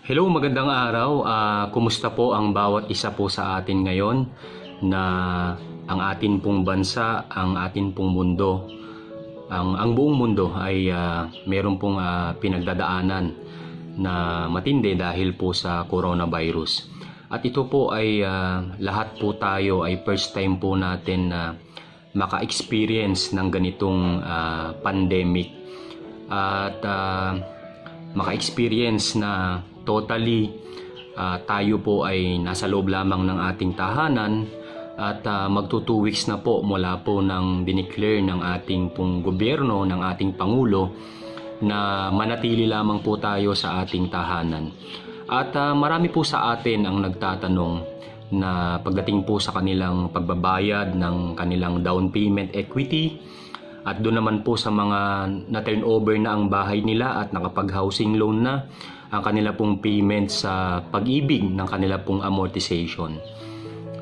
Hello, magandang araw. Kumusta po ang bawat isa po sa atin ngayon na ang atin pong bansa, ang atin pong mundo, ang buong mundo ay meron pong pinagdadaanan na matindi dahil po sa coronavirus. At ito po ay lahat po tayo ay first time po natin na maka-experience ng ganitong pandemic. At maka-experience na totally tayo po ay nasa loob lamang ng ating tahanan at magto 2 weeks na po mula po nang dineclare ng ating pong gobyerno, ng ating Pangulo na manatili lamang po tayo sa ating tahanan. At marami po sa atin ang nagtatanong na pagdating po sa kanilang pagbabayad ng kanilang down payment equity at doon naman po sa mga na-turnover na ang bahay nila at nakapag-housing loan na ang kanila pong payment sa pag-ibig ng kanila pong amortization.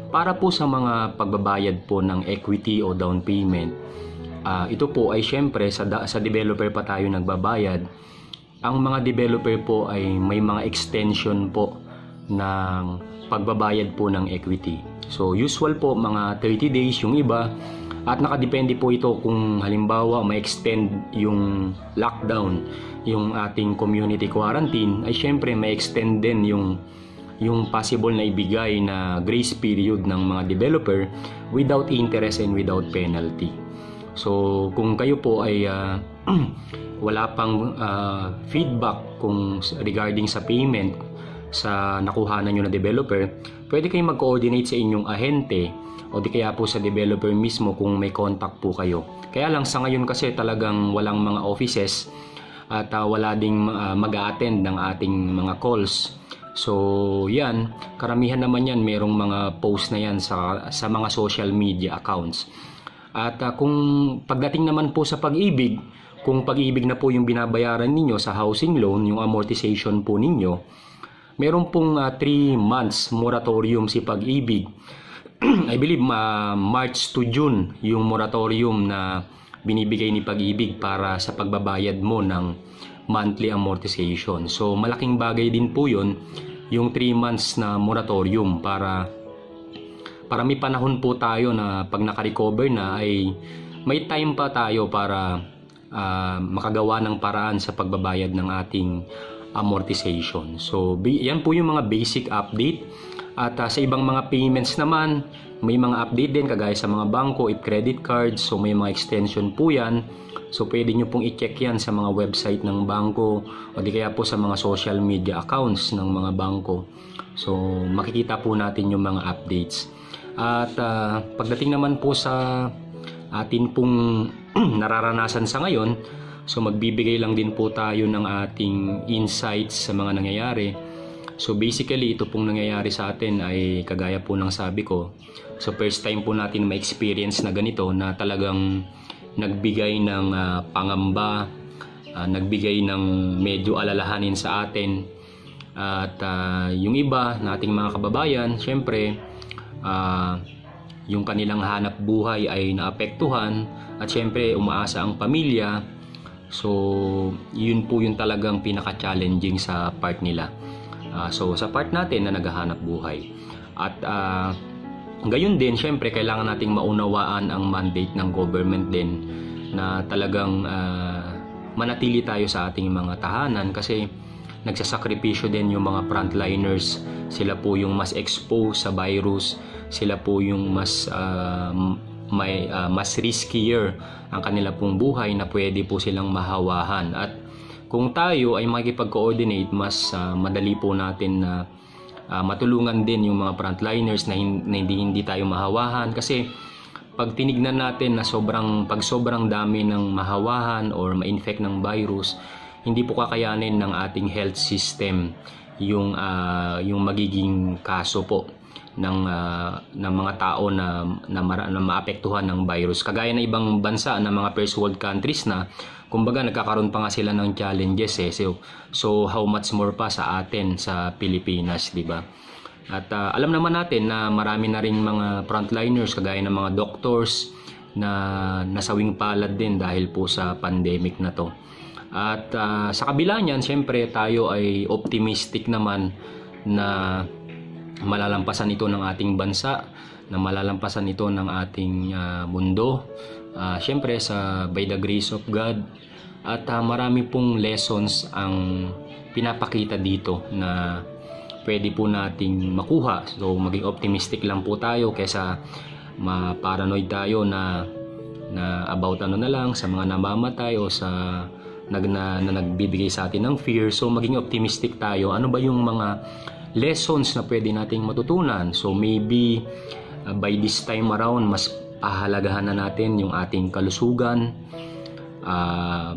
Para po sa mga pagbabayad po ng equity o down payment, ito po ay syempre sa developer pa tayo nagbabayad. Ang mga developer po ay may mga extension po ng pagbabayad po ng equity. So usual po mga 30 days yung iba. At nakadepende po ito kung halimbawa ma-extend yung lockdown, yung ating community quarantine, ay syempre ma-extend din yung possible na ibigay na grace period ng mga developer without interest and without penalty. So kung kayo po ay wala pang feedback kung regarding sa payment sa nakuhanan nyo na developer, pwede kayong mag-coordinate sa inyong ahente o di kaya po sa developer mismo kung may contact po kayo. Kaya lang sa ngayon kasi talagang walang mga offices at wala ding mag-a-attend ng ating mga calls. So yan, karamihan naman yan merong mga post na yan sa mga social media accounts. At kung pagdating naman po sa pag-ibig, kung pag-ibig na po yung binabayaran ninyo sa housing loan, yung amortization po ninyo, meron pong 3 months moratorium si pag-ibig. I believe March to June yung moratorium na binibigay ni Pag-ibig para sa pagbabayad mo ng monthly amortization. So malaking bagay din po yun, yung 3 months na moratorium para may panahon po tayo na pag naka-recover na ay may time pa tayo para makagawa ng paraan sa pagbabayad ng ating amortization. So yan po yung mga basic update. At sa ibang mga payments naman, may mga update din kagaya sa mga bangko, if credit cards, so may mga extension po yan. So pwede nyo pong i-check yan sa mga website ng bangko o di kaya po sa mga social media accounts ng mga bangko. So makikita po natin yung mga updates. At pagdating naman po sa atin pong nararanasan sa ngayon, so magbibigay lang din po tayo ng ating insights sa mga nangyayari. So basically ito pong nangyayari sa atin ay kagaya po ng sabi ko. So first time po natin ma-experience na ganito na talagang nagbigay ng pangamba, nagbigay ng medyo alalahanin sa atin. At yung iba nating mga kababayan, syempre yung kanilang hanap buhay ay naapektuhan at syempre umaasa ang pamilya. So yun po yung talagang pinaka-challenging sa part nila. So sa part natin na naghahanap buhay. At gayon din, syempre kailangan nating maunawaan ang mandate ng government din na talagang manatili tayo sa ating mga tahanan kasi nagsasakripisyo din yung mga frontliners. Sila po yung mas exposed sa virus, sila po yung mas riskier ang kanila pong buhay na pwede po silang mahawahan. At kung tayo ay makikipag-coordinate, mas madali po natin na matulungan din yung mga frontliners na hindi tayo mahawahan. Kasi pag tinignan natin na sobrang dami ng mahawahan or ma-infect ng virus, hindi po kakayanin ng ating health system yung magiging kaso po ng mga tao na maapektuhan ng virus. Kagaya ng ibang bansa na mga first world countries na kumbaga nagkakaroon pa nga sila ng challenges so how much more pa sa atin sa Pilipinas, di ba? At alam naman natin na marami na ring mga frontliners kagaya ng mga doctors na nasawing palad din dahil po sa pandemic na to. At sa kabila niyan, syempre tayo ay optimistic naman na malalampasan ito ng ating bansa, na malalampasan ito ng ating mundo. Syempre by the grace of God, at marami pong lessons ang pinapakita dito na pwede po nating makuha. So maging optimistic lang po tayo kaysa ma-paranoid tayo na about na lang sa mga namamatay o sa nagbibigay sa atin ng fear. So maging optimistic tayo. Ano ba yung mga lessons na pwede nating matutunan? So maybe by this time around, mas pahalagahan na natin yung ating kalusugan.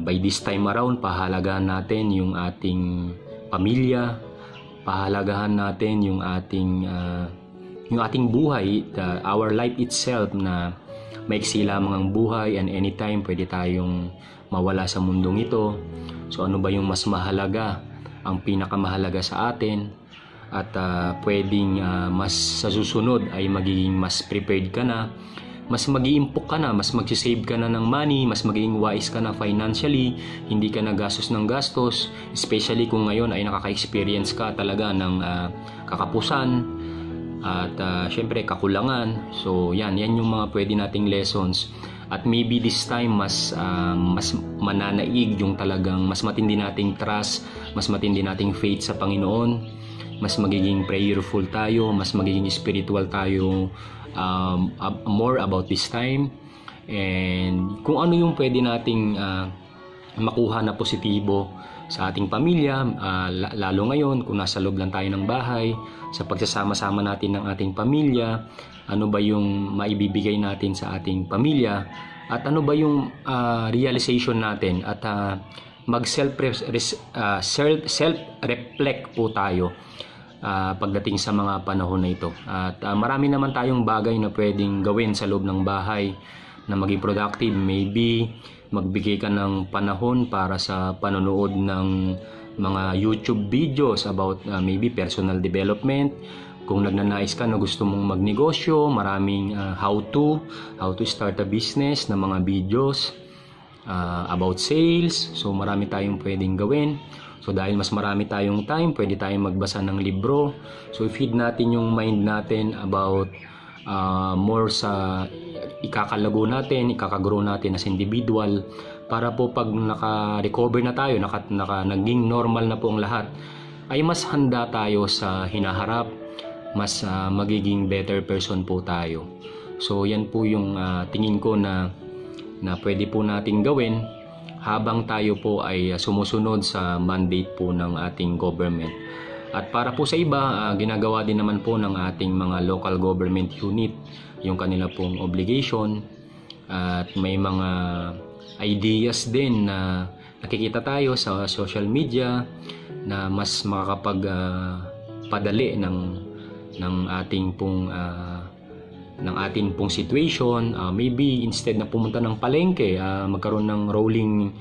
By this time around, pahalagahan natin yung ating pamilya, pahalagahan natin yung ating buhay, our life itself, na maiksi lamang ang buhay and anytime pwede tayong mawala sa mundong ito. So ano ba yung mas mahalaga, ang pinakamahalaga sa atin, at pwedeng mas sa susunod ay magiging mas prepared ka na, mas mag-iimpok ka na, mas mag-save ka na ng money, mas magiging wise ka na financially, hindi ka na gastos ng gastos, especially kung ngayon ay nakaka-experience ka talaga ng kakapusan at syempre kakulangan. So yan yung mga pwede nating lessons, at maybe this time mas mananaig yung talagang mas matindi nating trust, mas matindi nating faith sa Panginoon, mas magiging prayerful tayo, mas magiging spiritual tayo more about this time. And kung ano yung pwede nating makuha na positibo sa ating pamilya, lalo ngayon kung nasa loob lang tayo ng bahay, sa pagsasama-sama natin ng ating pamilya, ano ba yung maibibigay natin sa ating pamilya, at ano ba yung realization natin, at mag self-reflect po tayo pagdating sa mga panahon na ito. At marami naman tayong bagay na pwedeng gawin sa loob ng bahay na maging productive. Maybe magbigay ka ng panahon para sa panonood ng mga YouTube videos about maybe personal development. Kung nagnanais ka na gusto mong magnegosyo, maraming how to start a business na mga videos about sales. So marami tayong pwedeng gawin. So dahil mas marami tayong time, pwede tayong magbasa ng libro. So i-feed natin yung mind natin about more sa ikakalago natin, ikakagrow natin as individual, para po pag naka-recover na tayo, naging normal na po ang lahat, ay mas handa tayo sa hinaharap, mas magiging better person po tayo. So yan po yung tingin ko na pwede po nating gawin habang tayo po ay sumusunod sa mandate po ng ating government. At para po sa iba, ginagawa din naman po ng ating mga local government unit yung kanila pong obligation, at may mga ideas din na nakikita tayo sa social media na mas makakapagpadali ng ating pong situation. Maybe instead na pumunta ng palengke, magkaroon ng rolling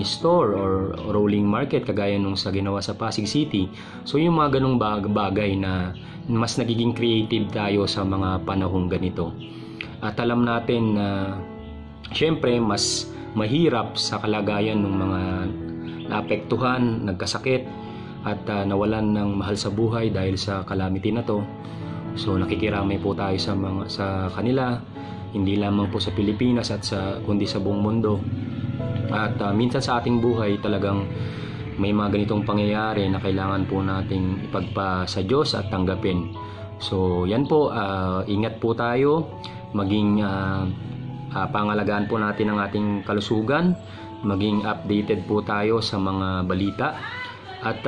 store or rolling market kagaya nung sa ginawa sa Pasig City. So yung mga ganong bagay na mas nagiging creative tayo sa mga panahong ganito. At alam natin na syempre mas mahirap sa kalagayan ng mga naapektuhan, nagkasakit at nawalan ng mahal sa buhay dahil sa calamity na to. So nakikiramay po tayo sa kanila, hindi lamang po sa Pilipinas at kundi sa buong mundo. At minsan sa ating buhay talagang may mga ganitong pangyayari na kailangan po nating ipagpa sa Diyos at tanggapin. So yan po, ingat po tayo, maging pangalagaan po natin ang ating kalusugan, maging updated po tayo sa mga balita. At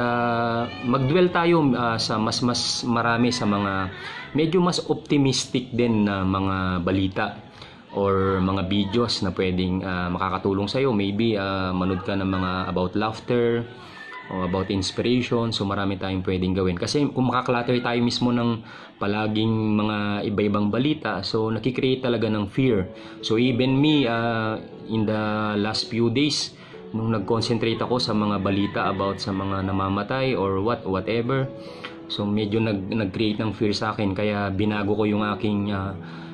mag-dwell tayo sa mas marami sa mga medyo mas optimistic din na mga balita or mga videos na pwedeng makakatulong sa iyo. Maybe manood ka ng mga about laughter o about inspiration. So marami tayong pwedeng gawin. Kasi kung makaklutter tayo mismo ng palaging mga iba-ibang balita, so nakikreate talaga ng fear. So even me, in the last few days, nung nag-concentrate ako sa mga balita about sa mga namamatay or whatever, so medyo nag-create ng fear sa akin, kaya binago ko yung aking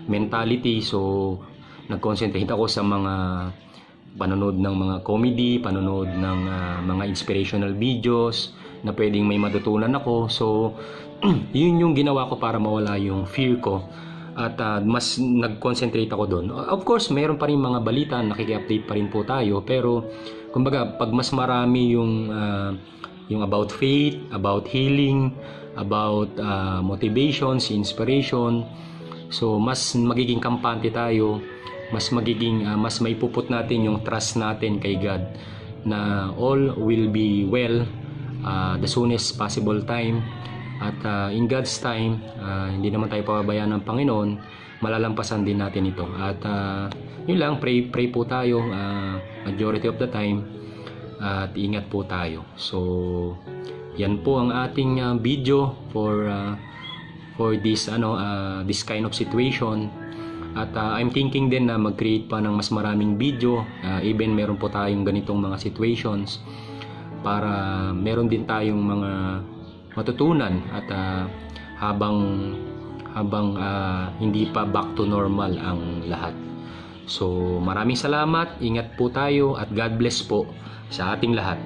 mentality. So nag-concentrate ako sa mga panonood ng mga comedy, panonood ng mga inspirational videos na pwedeng may matutunan ako. So, yun yung ginawa ko para mawala yung fear ko at mas nag-concentrate ako doon. Of course, mayroon pa rin mga balita, nakiki-update pa rin po tayo, pero kumbaga, pag mas marami yung about faith, about healing, about motivations, inspiration, so mas magiging kampante tayo, mas maipuput natin yung trust natin kay God na all will be well the soonest possible time, at in God's time, hindi naman tayo pababayaan ng Panginoon, malalampasan din natin ito. At yun lang, pray po tayo majority of the time, at ingat po tayo. So yan po ang ating video for this this kind of situation. At I'm thinking din na mag-create pa ng mas maraming video, even meron po tayong ganitong mga situations, para meron din tayong mga matutunan at habang hindi pa back to normal ang lahat. So maraming salamat, ingat po tayo, at God bless po sa ating lahat.